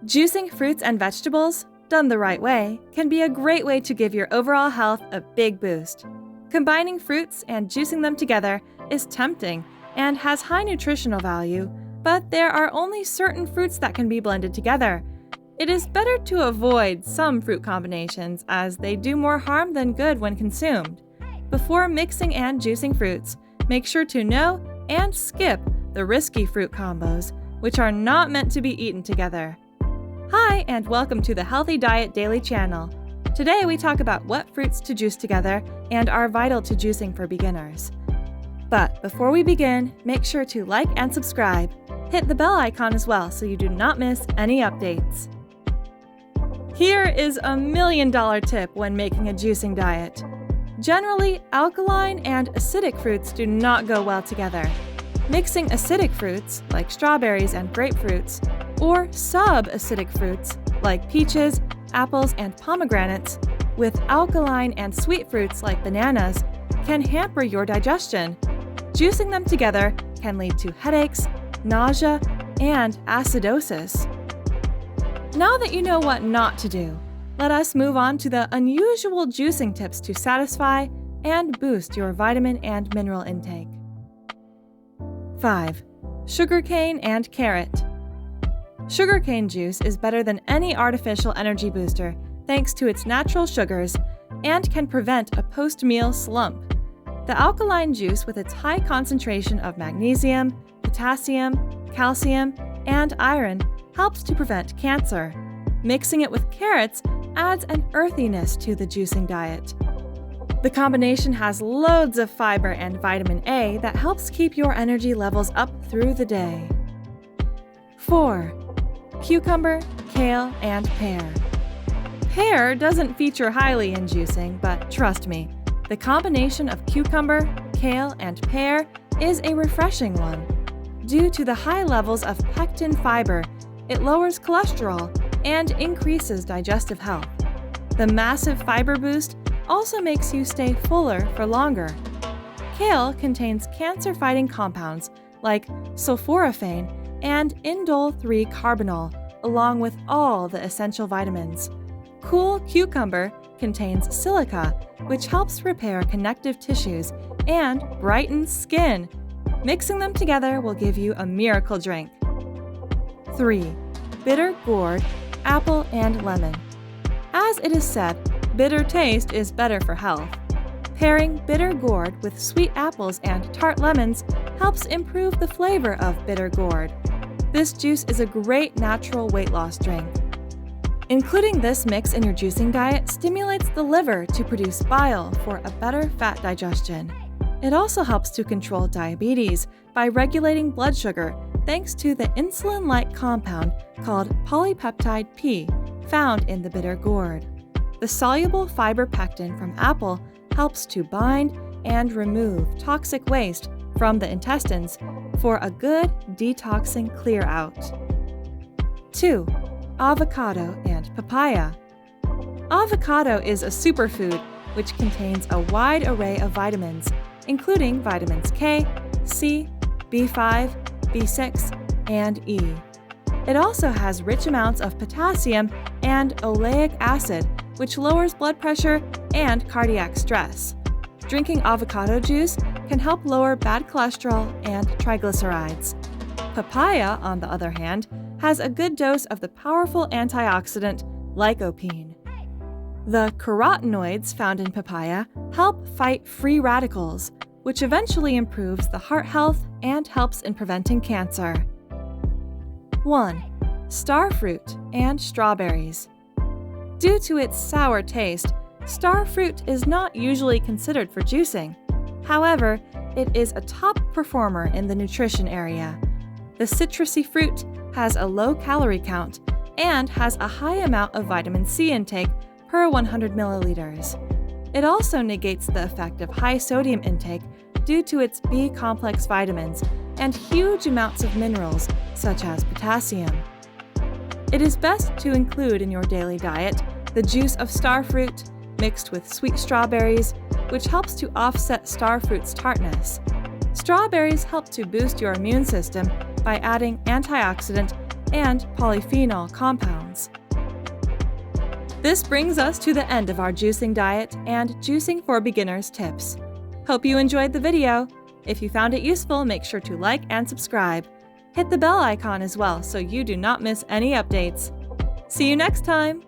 Juicing fruits and vegetables, done the right way, can be a great way to give your overall health a big boost. Combining fruits and juicing them together is tempting and has high nutritional value, but there are only certain fruits that can be blended together. It is better to avoid some fruit combinations as they do more harm than good when consumed. Before mixing and juicing fruits, make sure to know and skip the risky fruit combos, which are not meant to be eaten together. Hi, and welcome to the Healthy Diet Daily channel. Today we talk about what fruits to juice together and are vital to juicing for beginners. But before we begin, make sure to like and subscribe. Hit the bell icon as well so you do not miss any updates. Here is a $1 million tip when making a juicing diet. Generally, alkaline and acidic fruits do not go well together. Mixing acidic fruits, like strawberries and grapefruits, or sub-acidic fruits, like peaches, apples, and pomegranates, with alkaline and sweet fruits like bananas, can hamper your digestion. Juicing them together can lead to headaches, nausea, and acidosis. Now that you know what not to do, let us move on to the unusual juicing tips to satisfy and boost your vitamin and mineral intake. 5. Sugarcane and carrot. Sugarcane juice is better than any artificial energy booster thanks to its natural sugars and can prevent a post-meal slump. The alkaline juice with its high concentration of magnesium, potassium, calcium, and iron helps to prevent cancer. Mixing it with carrots adds an earthiness to the juicing diet. The combination has loads of fiber and vitamin A that helps keep your energy levels up through the day. 4. Cucumber, kale, and pear. Pear doesn't feature highly in juicing, but trust me, the combination of cucumber, kale, and pear is a refreshing one. Due to the high levels of pectin fiber, it lowers cholesterol and increases digestive health. The massive fiber boost also makes you stay fuller for longer. Kale contains cancer-fighting compounds like sulforaphane and indole-3 carbinol, along with all the essential vitamins. Cool cucumber contains silica, which helps repair connective tissues and brightens skin. Mixing them together will give you a miracle drink. 3. Bitter gourd, apple, and lemon. As it is said, bitter taste is better for health. Pairing bitter gourd with sweet apples and tart lemons helps improve the flavor of bitter gourd. This juice is a great natural weight loss drink. Including this mix in your juicing diet stimulates the liver to produce bile for a better fat digestion. It also helps to control diabetes by regulating blood sugar thanks to the insulin-like compound called polypeptide P found in the bitter gourd. The soluble fiber pectin from apple helps to bind and remove toxic waste from the intestines for a good detoxing clear out. 2. Avocado and papaya. Avocado is a superfood which contains a wide array of vitamins, including vitamins K, C, B5, B6, and E. It also has rich amounts of potassium and oleic acid, which lowers blood pressure and cardiac stress. Drinking avocado juice can help lower bad cholesterol and triglycerides. Papaya, on the other hand, has a good dose of the powerful antioxidant lycopene. The carotenoids found in papaya help fight free radicals, which eventually improves the heart health and helps in preventing cancer. 1. Star fruit and strawberries. Due to its sour taste, star fruit is not usually considered for juicing. However, it is a top performer in the nutrition area. The citrusy fruit has a low calorie count and has a high amount of vitamin C intake per 100 milliliters. It also negates the effect of high sodium intake due to its B-complex vitamins and huge amounts of minerals such as potassium. It is best to include in your daily diet the juice of star fruit mixed with sweet strawberries, which helps to offset star fruit's tartness. Strawberries help to boost your immune system by adding antioxidant and polyphenol compounds. This brings us to the end of our juicing diet and Juicing for Beginners tips. Hope you enjoyed the video. If you found it useful, make sure to like and subscribe. Hit the bell icon as well so you do not miss any updates. See you next time!